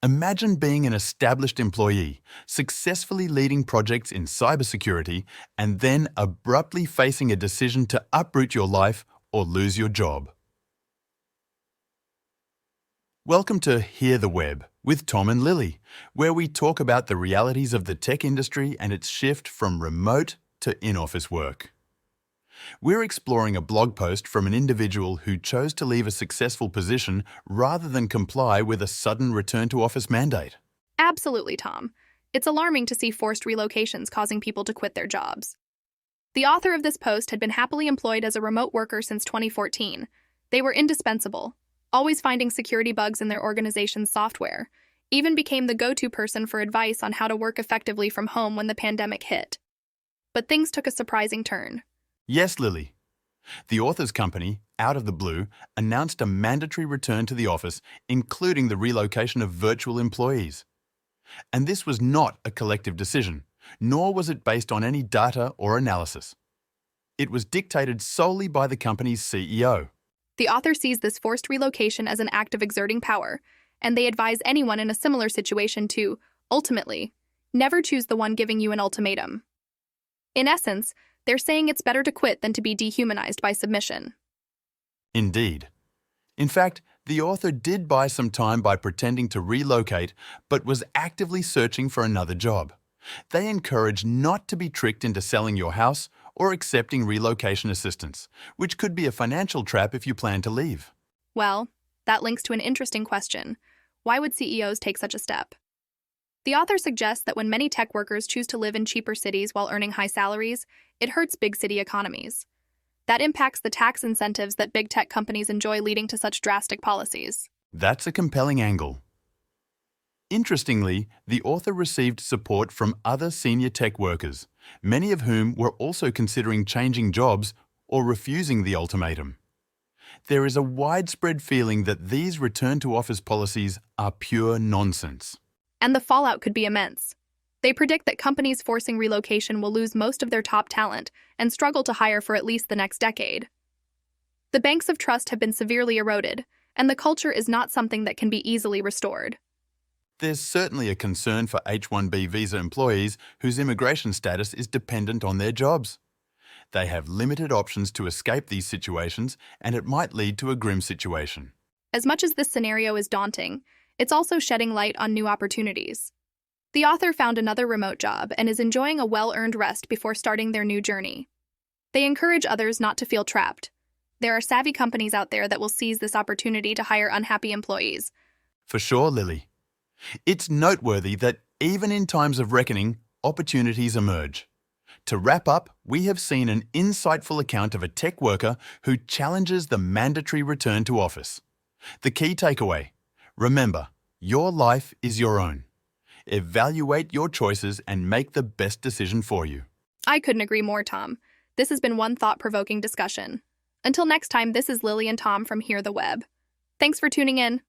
Imagine being an established employee, successfully leading projects in cybersecurity, and then abruptly facing a decision to uproot your life or lose your job. Welcome to Hear the Web with Tom and Lily, where we talk about the realities of the tech industry and its shift from remote to in-office work. We're exploring a blog post from an individual who chose to leave a successful position rather than comply with a sudden return to office mandate. Absolutely, Tom. It's alarming to see forced relocations causing people to quit their jobs. The author of this post had been happily employed as a remote worker since 2014. They were indispensable, always finding security bugs in their organization's software, even became the go-to person for advice on how to work effectively from home when the pandemic hit. But things took a surprising turn. Yes, Lily. The author's company, out of the blue, announced a mandatory return to the office, including the relocation of virtual employees. And this was not a collective decision, nor was it based on any data or analysis. It was dictated solely by the company's CEO. The author sees this forced relocation as an act of exerting power, and they advise anyone in a similar situation to, ultimately, never choose the one giving you an ultimatum. In essence, they're saying it's better to quit than to be dehumanized by submission. Indeed. In fact, the author did buy some time by pretending to relocate, but was actively searching for another job. They encourage not to be tricked into selling your house or accepting relocation assistance, which could be a financial trap if you plan to leave. Well, that links to an interesting question. Why would CEOs take such a step? The author suggests that when many tech workers choose to live in cheaper cities while earning high salaries, it hurts big city economies. That impacts the tax incentives that big tech companies enjoy, leading to such drastic policies. That's a compelling angle. Interestingly, the author received support from other senior tech workers, many of whom were also considering changing jobs or refusing the ultimatum. There is a widespread feeling that these return-to-office policies are pure nonsense. And the fallout could be immense. They predict that companies forcing relocation will lose most of their top talent and struggle to hire for at least the next decade. The banks of trust have been severely eroded, and the culture is not something that can be easily restored. There's certainly a concern for H-1B visa employees whose immigration status is dependent on their jobs. They have limited options to escape these situations, and it might lead to a grim situation. As much as this scenario is daunting, it's also shedding light on new opportunities. The author found another remote job and is enjoying a well-earned rest before starting their new journey. They encourage others not to feel trapped. There are savvy companies out there that will seize this opportunity to hire unhappy employees. For sure, Lily. It's noteworthy that even in times of reckoning, opportunities emerge. To wrap up, we have seen an insightful account of a tech worker who challenges the mandatory return to office. The key takeaway: remember, your life is your own. Evaluate your choices and make the best decision for you. I couldn't agree more, Tom. This has been one thought-provoking discussion. Until next time, this is Lily and Tom from Hear the Web. Thanks for tuning in.